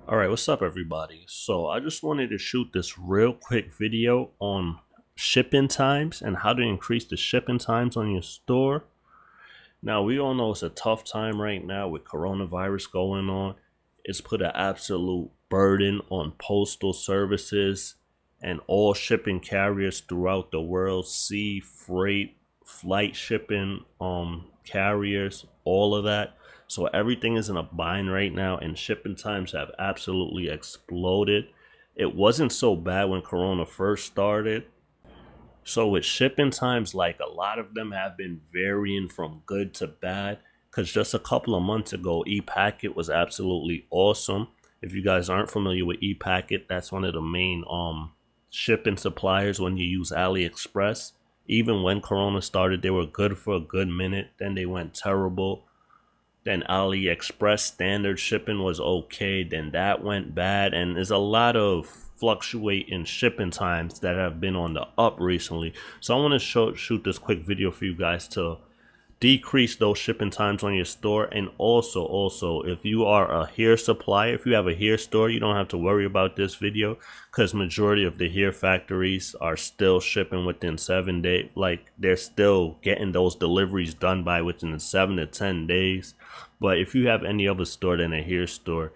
Alright, what's up everybody? So I just wanted to shoot this real quick video on shipping times and how to increase the shipping times on your store. Now we all know it's a tough time right now with coronavirus going on. It's put an absolute burden on postal services and all shipping carriers throughout the world, sea, freight, flight shipping, carriers, all of that. So everything is in a bind right now, and shipping times have absolutely exploded. It wasn't so bad when Corona first started. So with shipping times, like a lot of them have been varying from good to bad. Cause just a couple of months ago, ePacket was absolutely awesome. If you guys aren't familiar with ePacket, that's one of the main shipping suppliers when you use AliExpress. Even when Corona started, they were good for a good minute. Then they went terrible. Then AliExpress standard shipping was okay. Then that went bad. And there's a lot of fluctuating shipping times that have been on the up recently. So I want to shoot this quick video for you guys to decrease those shipping times on your store. And also if you are a hair supplier, if you have a hair store, you don't have to worry about this video, because majority of the hair factories are still shipping within 7 days. Like, they're still getting those deliveries done by within 7 to 10 days. But if you have any other store than a hair store,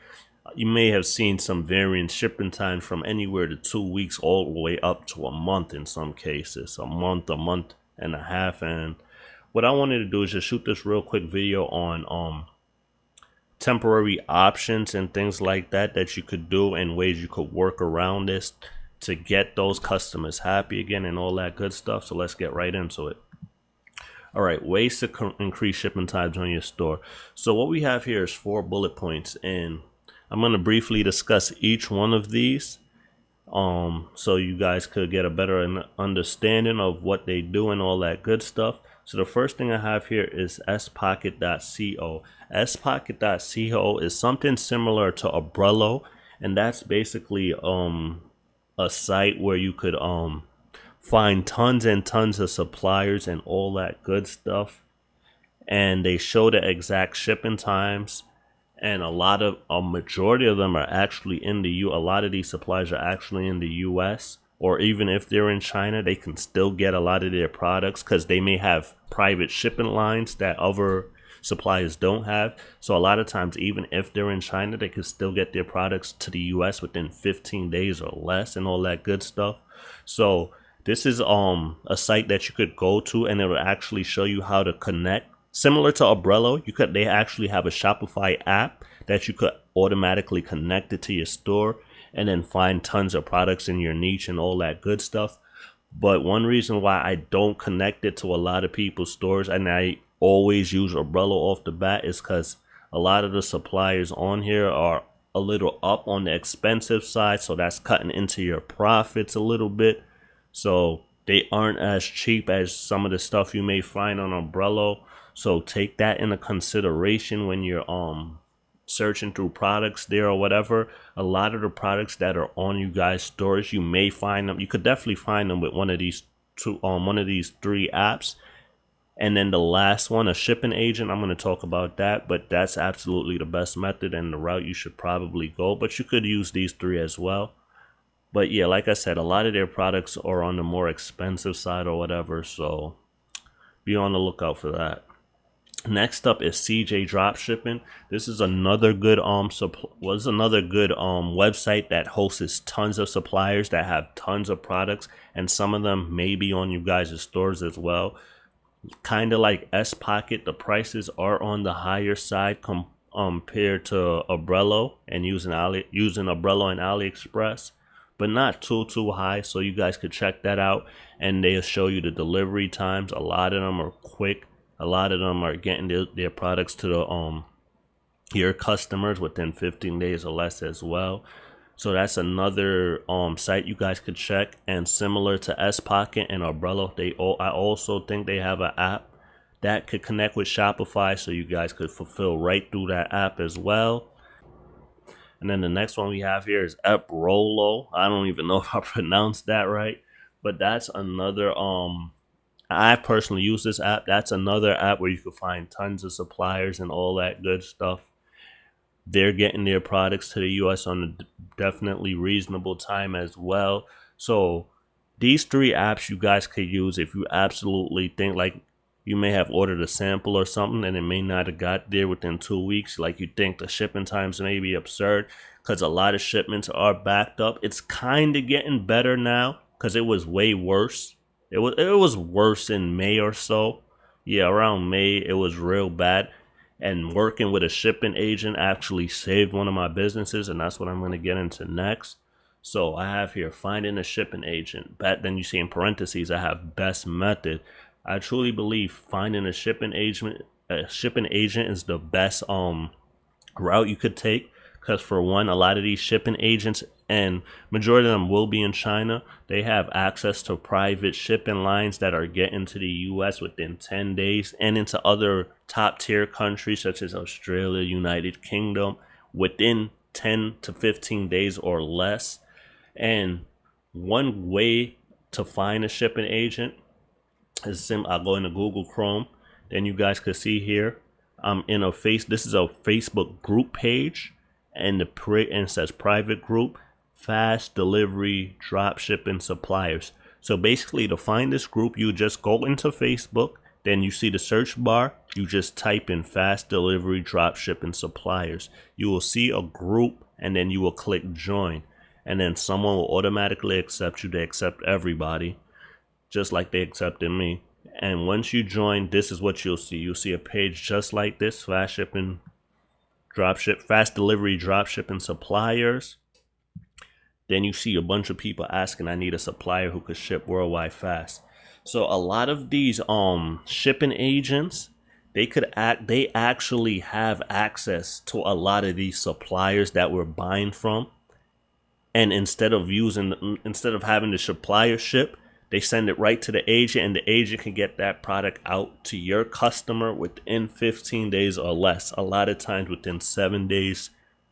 you may have seen some varying shipping times from anywhere to 2 weeks all the way up to a month in some cases, a month and a half. And what I wanted to do is just shoot this real quick video on temporary options and things like that that you could do, and ways you could work around this to get those customers happy again and all that good stuff. So let's get right into it. All right, ways to increase shipping times on your store. So what we have here is 4 bullet points, and I'm going to briefly discuss each one of these so you guys could get a better understanding of what they do and all that good stuff. So the first thing I have here is spocket.co. Spocket.co is something similar to Oberlo, and that's basically a site where you could find tons and tons of suppliers and all that good stuff, and they show the exact shipping times. And a majority of them are actually in the a lot of these suppliers are actually in the US, or even if they're in China, they can still get a lot of their products because they may have private shipping lines that other suppliers don't have. So a lot of times, even if they're in China, they can still get their products to the US within 15 days or less and all that good stuff. So this is a site that you could go to, and it will actually show you how to connect. Similar to Oberlo, they actually have a Shopify app that you could automatically connect it to your store and then find tons of products in your niche and all that good stuff. But one reason why I don't connect it to a lot of people's stores, and I always use Oberlo off the bat, is because a lot of the suppliers on here are a little up on the expensive side, so that's cutting into your profits a little bit. So they aren't as cheap as some of the stuff you may find on Oberlo. So take that into consideration when you're searching through products there or whatever. A lot of the products that are on you guys' stores, you may find them. You could definitely find them with one of these 3 apps. And then the last one, a shipping agent, I'm going to talk about that, but that's absolutely the best method and the route you should probably go. But you could use these 3 as well. But yeah, like I said, a lot of their products are on the more expensive side or whatever, so be on the lookout for that. Next up is CJ Dropshipping. This is another good website that hosts tons of suppliers that have tons of products, and some of them may be on you guys' stores as well. Kind of like S-Pocket, the prices are on the higher side compared to Oberlo and using Oberlo and AliExpress, but not too high. So you guys could check that out, and they'll show you the delivery times. A lot of them are quick. A lot of them are getting their products to the your customers within 15 days or less as well. So that's another site you guys could check. And similar to S-Pocket and Oberlo, I also think they have an app that could connect with Shopify, so you guys could fulfill right through that app as well. And then the next one we have here is Oberlo. I don't even know if I pronounced that right, but that's another I personally use this app. That's another app where you can find tons of suppliers and all that good stuff. they're getting their products to the US on a definitely reasonable time as well. So these three apps you guys could use if you absolutely think like you may have ordered a sample or something and it may not have got there within 2 weeks. Like you think the shipping times may be absurd because a lot of shipments are backed up. It's kind of getting better now because it was way worse. It was worse in May or so. Yeah, around May it was real bad. And working with a shipping agent actually saved one of my businesses, and that's what I'm going to get into next. So I have here finding a shipping agent. But then you see in parentheses I have best method. I truly believe finding a shipping agent is the best route you could take, because for one, a lot of these shipping agents, and majority of them will be in China, they have access to private shipping lines that are getting to the US within 10 days and into other top tier countries such as Australia, United Kingdom within 10 to 15 days or less. And one way to find a shipping agent is I'll go into Google Chrome. Then you guys can see here, I'm in this is a Facebook group page, and it says private group, fast delivery drop shipping suppliers. So basically to find this group, you just go into Facebook, then you see the search bar, you just type in fast delivery drop shipping suppliers. You will see a group and then you will click join, and then someone will automatically accept you. They accept everybody just like they accepted me. And once you join, this is what you'll see. You'll see a page just like this: fast delivery drop shipping suppliers. Then you see a bunch of people asking, I need a supplier who could ship worldwide fast. So a lot of these shipping agents, they actually have access to a lot of these suppliers that we're buying from. And instead of having the supplier ship, they send it right to the agent, and the agent can get that product out to your customer within 15 days or less. A lot of times within 7 days,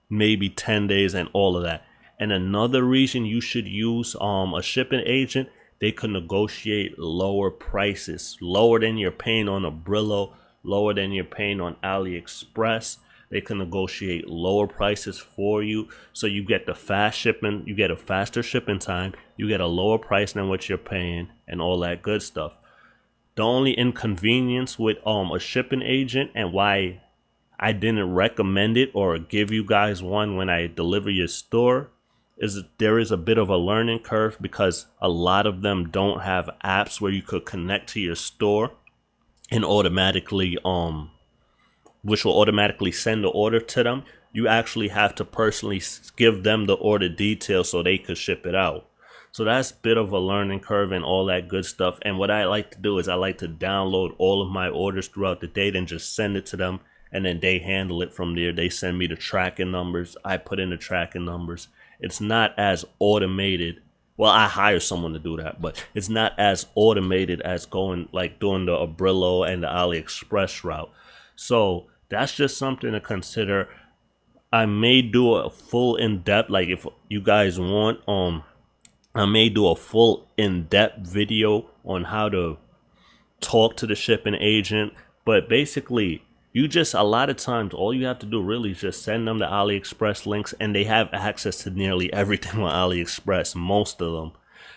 maybe 10 days, and all of that. And another reason you should use a shipping agent, they can negotiate lower prices, lower than you're paying on Oberlo, lower than you're paying on AliExpress. They can negotiate lower prices for you, so you get the fast shipping, you get a faster shipping time, you get a lower price than what you're paying, and all that good stuff. The only inconvenience with a shipping agent, and why I didn't recommend it or give you guys one when I deliver your store, is that there is a bit of a learning curve, because a lot of them don't have apps where you could connect to your store and which will automatically send the order to them. You actually have to personally give them the order details so they could ship it out. So that's a bit of a learning curve and all that good stuff. And what I like to do is I like to download all of my orders throughout the day and just send it to them, and then they handle it from there. They send me the tracking numbers. I put in the tracking numbers. It's not as automated. Well, I hire someone to do that, but it's not as automated as doing the Oberlo and the AliExpress route. So that's just something to consider. I may do a full in-depth, like if you guys want, I may do a full in-depth video on how to talk to the shipping agent. But basically, a lot of times, all you have to do really is just send them the AliExpress links, and they have access to nearly everything on AliExpress, most of them.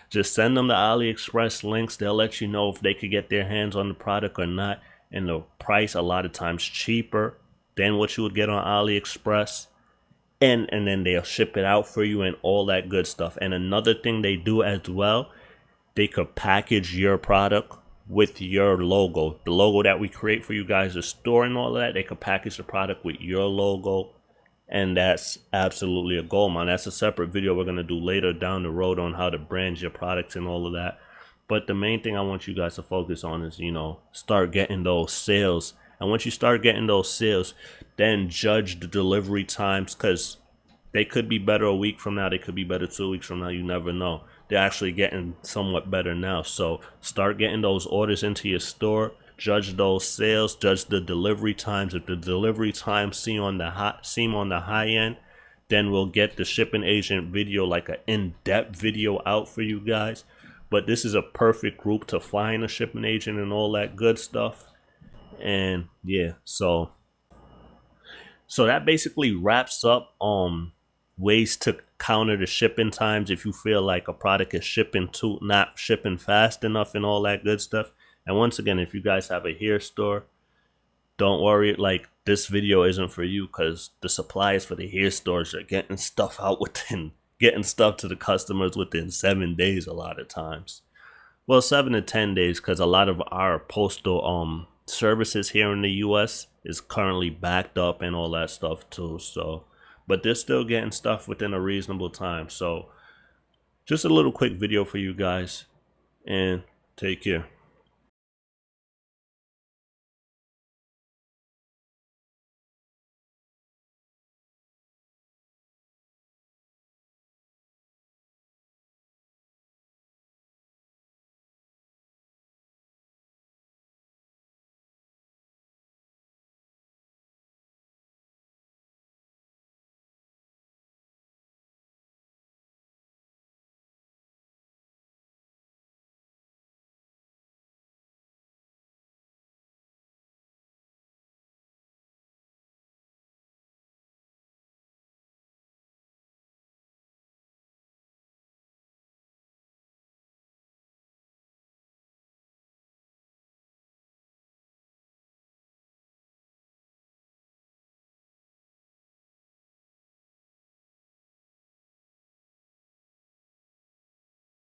Just send them the AliExpress links. They'll let you know if they could get their hands on the product or not. And the price a lot of times cheaper than what you would get on AliExpress. And then they'll ship it out for you and all that good stuff. And another thing they do as well, they could package your product with your logo. The logo that we create for you guys to store and all of that, they could package the product with your logo. And that's absolutely a gold mine. That's a separate video we're going to do later down the road on how to brand your products and all of that. But the main thing I want you guys to focus on is, start getting those sales. And once you start getting those sales, then judge the delivery times, because they could be better a week from now. They could be better 2 weeks from now. You never know. They're actually getting somewhat better now. So start getting those orders into your store. Judge those sales. Judge the delivery times. If the delivery times seem on the high end, then we'll get the shipping agent video, like an in-depth video out for you guys. But this is a perfect group to find a shipping agent and all that good stuff. And yeah, so So that basically wraps up ways to counter the shipping times if you feel like a product is shipping too not shipping fast enough and all that good stuff. And once again, if you guys have a hair store, don't worry, like this video isn't for you because the suppliers for the hair stores are getting stuff out within getting stuff to the customers within 7 days a lot of times. Well, 7 to 10 days, because a lot of our postal services here in the US is currently backed up and all that stuff too. So but they're still getting stuff within a reasonable time. So just a little quick video for you guys, and take care.